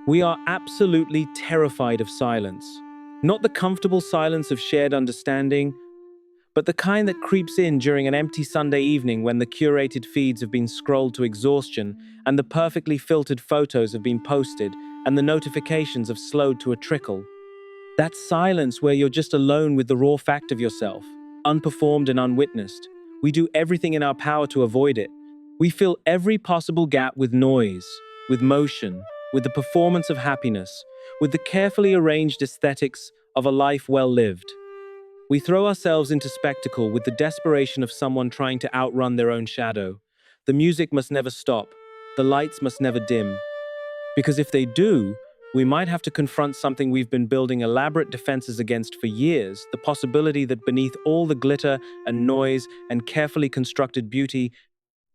We are absolutely terrified of silence. Not the comfortable silence of shared understanding, but the kind that creeps in during an empty Sunday evening when the curated feeds have been scrolled to exhaustion and the perfectly filtered photos have been posted and the notifications have slowed to a trickle. That silence where you're just alone with the raw fact of yourself, unperformed and unwitnessed. We do everything in our power to avoid it. We fill every possible gap with noise, with motion, with the performance of happiness, with the carefully arranged aesthetics of a life well lived. We throw ourselves into spectacle with the desperation of someone trying to outrun their own shadow. The music must never stop. The lights must never dim. Because if they do, we might have to confront something we've been building elaborate defenses against for years, the possibility that beneath all the glitter and noise and carefully constructed beauty,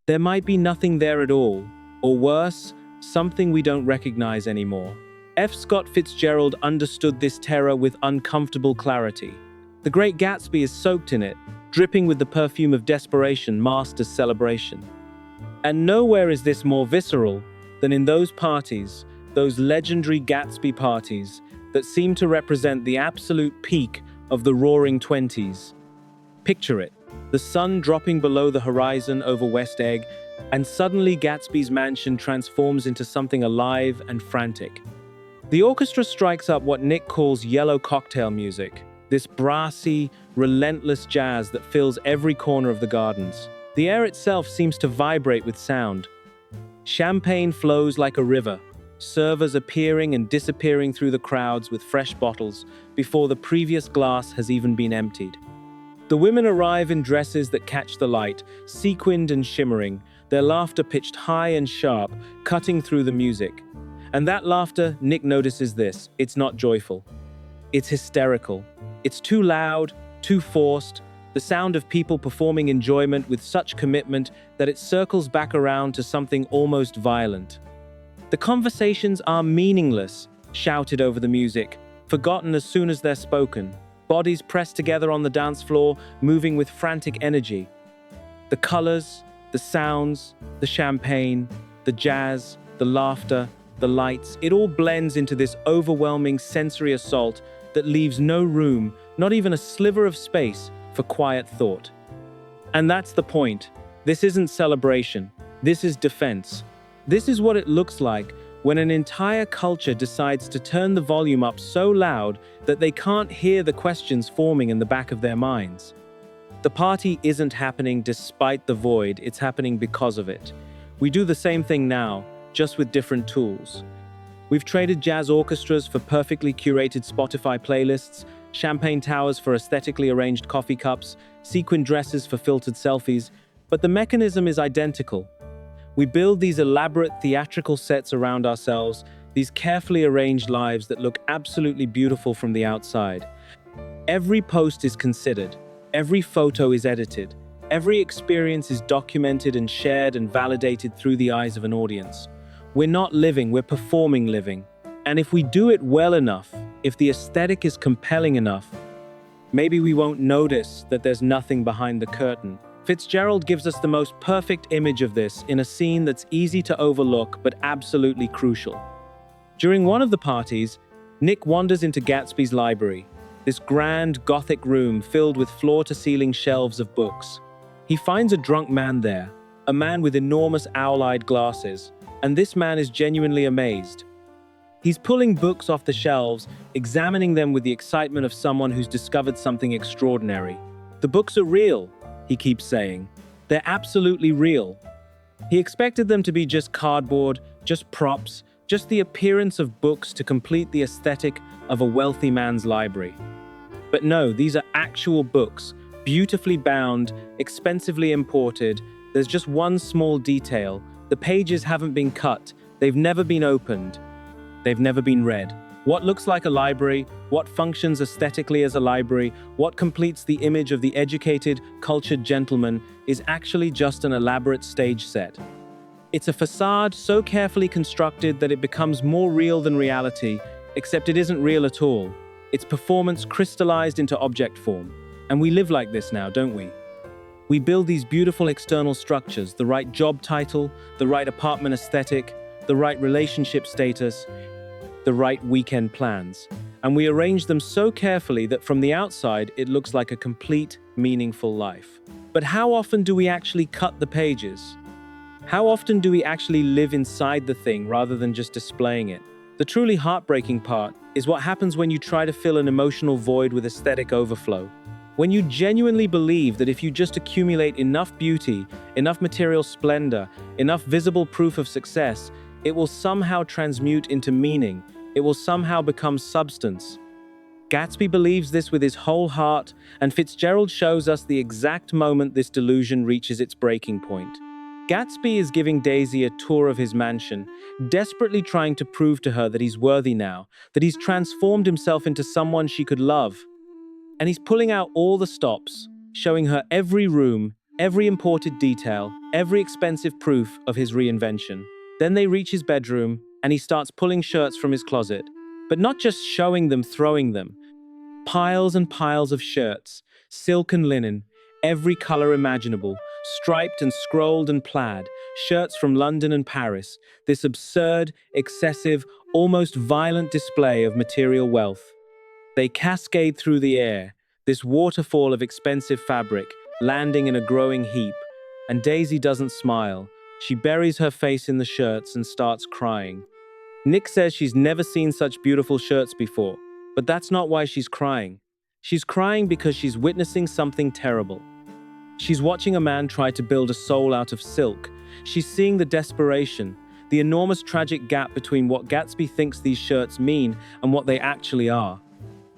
there might be nothing there at all, or worse, something we don't recognize anymore. F. Scott Fitzgerald understood this terror with uncomfortable clarity. The Great Gatsby is soaked in it, dripping with the perfume of desperation masked as celebration. And nowhere is this more visceral than in those parties, those legendary Gatsby parties that seem to represent the absolute peak of the roaring 20s. Picture it, the sun dropping below the horizon over West Egg, and suddenly Gatsby's mansion transforms into something alive and frantic. The orchestra strikes up what Nick calls yellow cocktail music, this brassy, relentless jazz that fills every corner of the gardens. The air itself seems to vibrate with sound. Champagne flows like a river, servers appearing and disappearing through the crowds with fresh bottles before the previous glass has even been emptied. The women arrive in dresses that catch the light, sequined and shimmering, their laughter pitched high and sharp, cutting through the music. And that laughter, Nick notices this, it's not joyful. It's hysterical. It's too loud, too forced, the sound of people performing enjoyment with such commitment that it circles back around to something almost violent. The conversations are meaningless, shouted over the music, forgotten as soon as they're spoken. Bodies pressed together on the dance floor, moving with frantic energy. The colors, the sounds, the champagne, the jazz, the laughter, the lights, it all blends into this overwhelming sensory assault that leaves no room, not even a sliver of space, for quiet thought. And that's the point. This isn't celebration. This is defense. This is what it looks like when an entire culture decides to turn the volume up so loud that they can't hear the questions forming in the back of their minds. The party isn't happening despite the void, it's happening because of it. We do the same thing now, just with different tools. We've traded jazz orchestras for perfectly curated Spotify playlists, champagne towers for aesthetically arranged coffee cups, sequin dresses for filtered selfies, but the mechanism is identical. We build these elaborate theatrical sets around ourselves, these carefully arranged lives that look absolutely beautiful from the outside. Every post is considered, every photo is edited, every experience is documented and shared and validated through the eyes of an audience. We're not living, we're performing living. And if we do it well enough, if the aesthetic is compelling enough, maybe we won't notice that there's nothing behind the curtain. Fitzgerald gives us the most perfect image of this in a scene that's easy to overlook but absolutely crucial. During one of the parties, Nick wanders into Gatsby's library, this grand Gothic room filled with floor-to-ceiling shelves of books. He finds a drunk man there, a man with enormous owl-eyed glasses, and this man is genuinely amazed. He's pulling books off the shelves, examining them with the excitement of someone who's discovered something extraordinary. The books are real, he keeps saying. They're absolutely real. He expected them to be just cardboard, just props, just the appearance of books to complete the aesthetic of a wealthy man's library. But no, these are actual books, beautifully bound, expensively imported. There's just one small detail. The pages haven't been cut, they've never been opened, they've never been read. What looks like a library, what functions aesthetically as a library, what completes the image of the educated, cultured gentleman is actually just an elaborate stage set. It's a facade so carefully constructed that it becomes more real than reality, except it isn't real at all. It's performance crystallized into object form. And we live like this now, don't we? We build these beautiful external structures, the right job title, the right apartment aesthetic, the right relationship status. the right weekend plans. And we arrange them so carefully that from the outside, it looks like a complete, meaningful life. But how often do we actually cut the pages? How often do we actually live inside the thing rather than just displaying it? The truly heartbreaking part is what happens when you try to fill an emotional void with aesthetic overflow. When you genuinely believe that if you just accumulate enough beauty, enough material splendor, enough visible proof of success, it will somehow transmute into meaning. It will somehow become substance. Gatsby believes this with his whole heart, and Fitzgerald shows us the exact moment this delusion reaches its breaking point. Gatsby is giving Daisy a tour of his mansion, desperately trying to prove to her that he's worthy now, that he's transformed himself into someone she could love. And he's pulling out all the stops, showing her every room, every imported detail, every expensive proof of his reinvention. Then they reach his bedroom, and he starts pulling shirts from his closet. But not just showing them, throwing them. Piles and piles of shirts, silk and linen, every color imaginable, striped and scrolled and plaid, shirts from London and Paris, this absurd, excessive, almost violent display of material wealth. They cascade through the air, this waterfall of expensive fabric, landing in a growing heap. And Daisy doesn't smile. She buries her face in the shirts and starts crying. Nick says she's never seen such beautiful shirts before, but that's not why she's crying. She's crying because she's witnessing something terrible. She's watching a man try to build a soul out of silk. She's seeing the desperation, the enormous tragic gap between what Gatsby thinks these shirts mean and what they actually are.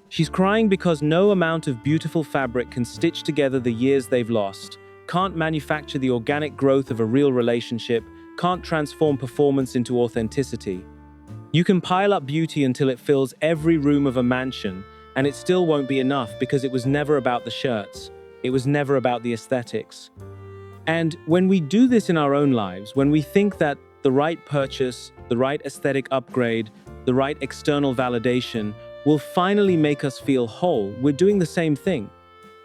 She's crying because no amount of beautiful fabric can stitch together the years they've lost, can't manufacture the organic growth of a real relationship, can't transform performance into authenticity. You can pile up beauty until it fills every room of a mansion, and it still won't be enough because it was never about the shirts. It was never about the aesthetics. And when we do this in our own lives, when we think that the right purchase, the right aesthetic upgrade, the right external validation will finally make us feel whole, we're doing the same thing.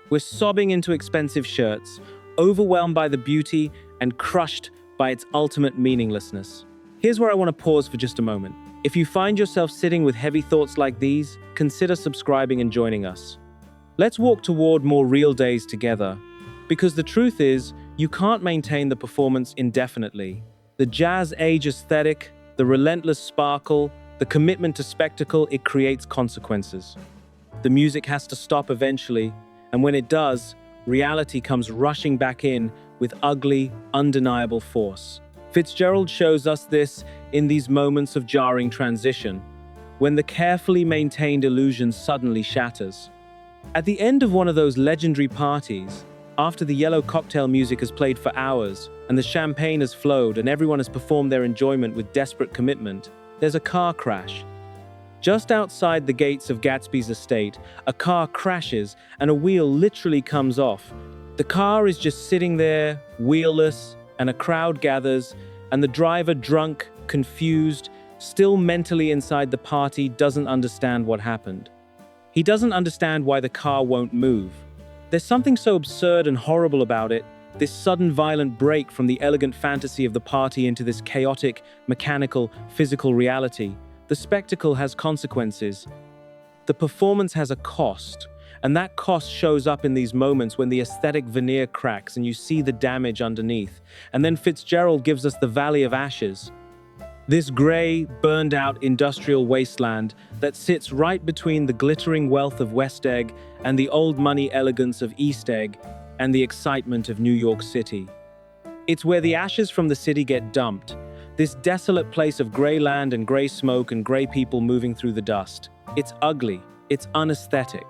We're sobbing into expensive shirts, overwhelmed by the beauty and crushed by its ultimate meaninglessness. Here's where I want to pause for just a moment. If you find yourself sitting with heavy thoughts like these, consider subscribing and joining us. Let's walk toward more real days together. Because the truth is, you can't maintain the performance indefinitely. The jazz age aesthetic, the relentless sparkle, the commitment to spectacle, it creates consequences. The music has to stop eventually, and when it does, reality comes rushing back in with ugly, undeniable force. Fitzgerald shows us this in these moments of jarring transition, when the carefully maintained illusion suddenly shatters. At the end of one of those legendary parties, after the yellow cocktail music has played for hours, and the champagne has flowed, and everyone has performed their enjoyment with desperate commitment, there's a car crash. Just outside the gates of Gatsby's estate, a car crashes and a wheel literally comes off. The car is just sitting there, wheelless, and a crowd gathers, and the driver, drunk, confused, still mentally inside the party, doesn't understand what happened. He doesn't understand why the car won't move. There's something so absurd and horrible about it, this sudden violent break from the elegant fantasy of the party into this chaotic, mechanical, physical reality. The spectacle has consequences. The performance has a cost, and that cost shows up in these moments when the aesthetic veneer cracks and you see the damage underneath. And then Fitzgerald gives us the Valley of Ashes. This gray, burned-out industrial wasteland that sits right between the glittering wealth of West Egg and the old money elegance of East Egg and the excitement of New York City. It's where the ashes from the city get dumped, this desolate place of gray land and gray smoke and gray people moving through the dust. It's ugly, it's unaesthetic.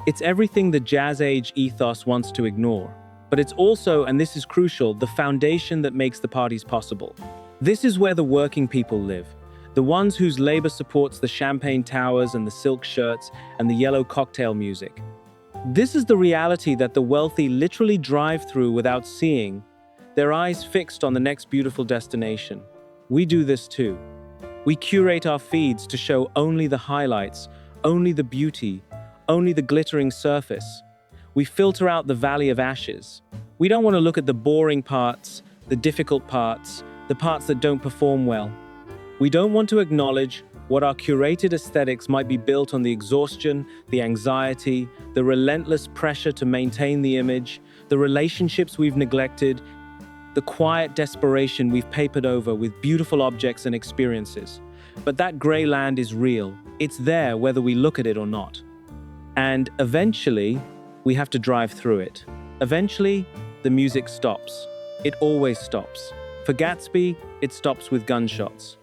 It's everything the jazz age ethos wants to ignore. But it's also, and this is crucial, the foundation that makes the parties possible. This is where the working people live, the ones whose labor supports the champagne towers and the silk shirts and the yellow cocktail music. This is the reality that the wealthy literally drive through without seeing, their eyes fixed on the next beautiful destination. We do this too. We curate our feeds to show only the highlights, only the beauty, only the glittering surface. We filter out the Valley of Ashes. We don't want to look at the boring parts, the difficult parts, the parts that don't perform well. We don't want to acknowledge what our curated aesthetics might be built on the exhaustion, the anxiety, the relentless pressure to maintain the image, the relationships we've neglected, the quiet desperation we've papered over with beautiful objects and experiences. But that grey land is real. It's there whether we look at it or not. And eventually, we have to drive through it. Eventually, the music stops. It always stops. For Gatsby, it stops with gunshots.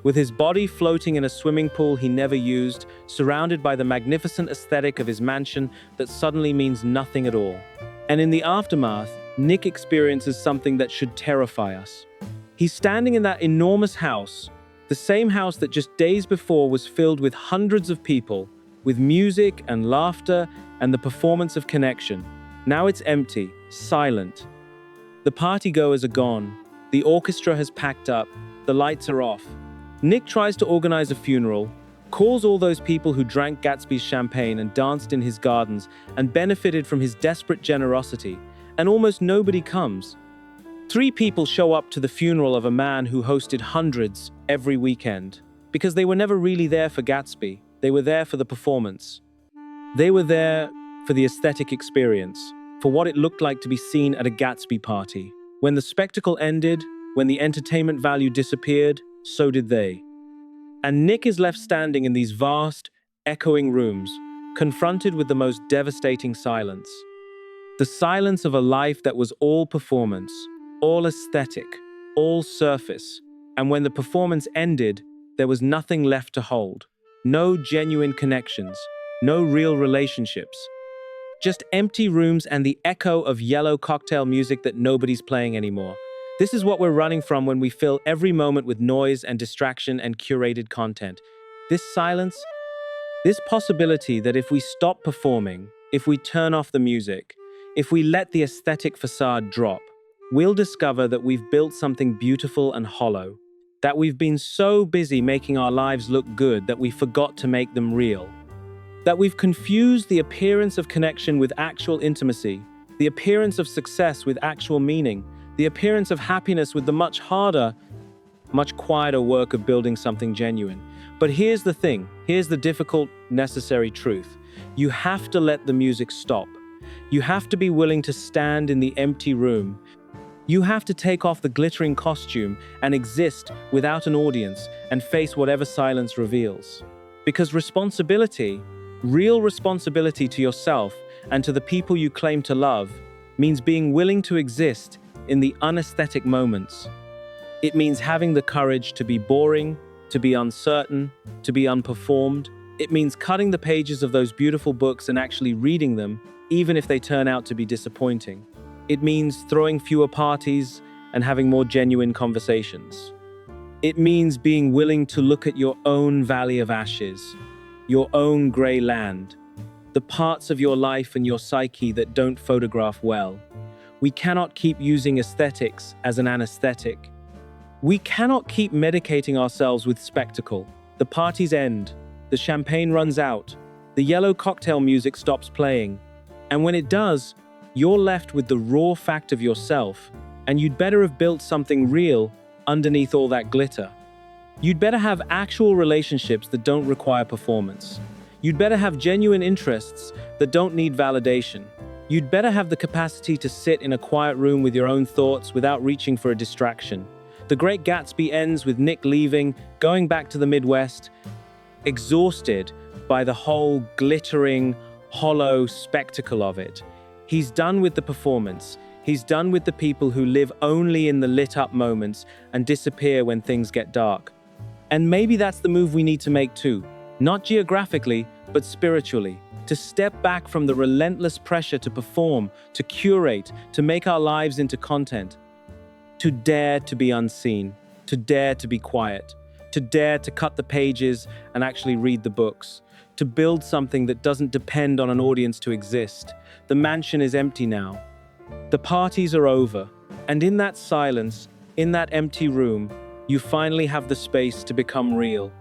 With his body floating in a swimming pool he never used, surrounded by the magnificent aesthetic of his mansion that suddenly means nothing at all. And in the aftermath, Nick experiences something that should terrify us. He's standing in that enormous house, the same house that just days before was filled with hundreds of people, with music and laughter and the performance of connection. Now it's empty, silent. The partygoers are gone. The orchestra has packed up. The lights are off. Nick tries to organize a funeral, calls all those people who drank Gatsby's champagne and danced in his gardens and benefited from his desperate generosity, and almost nobody comes. 3 people show up to the funeral of a man who hosted hundreds every weekend, because they were never really there for Gatsby. They were there for the performance. They were there for the aesthetic experience, for what it looked like to be seen at a Gatsby party. When the spectacle ended, when the entertainment value disappeared, so did they. And Nick is left standing in these vast, echoing rooms, confronted with the most devastating silence. The silence of a life that was all performance, all aesthetic, all surface. And when the performance ended, there was nothing left to hold. No genuine connections, no real relationships. Just empty rooms and the echo of yellow cocktail music that nobody's playing anymore. This is what we're running from when we fill every moment with noise and distraction and curated content. This silence, this possibility that if we stop performing, if we turn off the music, if we let the aesthetic facade drop, we'll discover that we've built something beautiful and hollow, that we've been so busy making our lives look good that we forgot to make them real, that we've confused the appearance of connection with actual intimacy, the appearance of success with actual meaning, the appearance of happiness with the much harder, much quieter work of building something genuine. But here's the thing, here's the difficult, necessary truth. You have to let the music stop. You have to be willing to stand in the empty room. You have to take off the glittering costume and exist without an audience and face whatever silence reveals. Because responsibility, real responsibility to yourself and to the people you claim to love, means being willing to exist in the unaesthetic moments. It means having the courage to be boring, to be uncertain, to be unperformed. It means cutting the pages of those beautiful books and actually reading them, even if they turn out to be disappointing. It means throwing fewer parties and having more genuine conversations. It means being willing to look at your own valley of ashes, your own grey land, the parts of your life and your psyche that don't photograph well. We cannot keep using aesthetics as an anesthetic. We cannot keep medicating ourselves with spectacle. The parties end, the champagne runs out, the yellow cocktail music stops playing, and when it does, you're left with the raw fact of yourself, and you'd better have built something real underneath all that glitter. You'd better have actual relationships that don't require performance. You'd better have genuine interests that don't need validation. You'd better have the capacity to sit in a quiet room with your own thoughts without reaching for a distraction. The Great Gatsby ends with Nick leaving, going back to the Midwest, exhausted by the whole glittering, hollow spectacle of it. He's done with the performance. He's done with the people who live only in the lit-up moments and disappear when things get dark. And maybe that's the move we need to make too. Not geographically, but spiritually. To step back from the relentless pressure to perform, to curate, to make our lives into content. To dare to be unseen. To dare to be quiet. To dare to cut the pages and actually read the books. To build something that doesn't depend on an audience to exist. The mansion is empty now. The parties are over. And in that silence, in that empty room, you finally have the space to become real.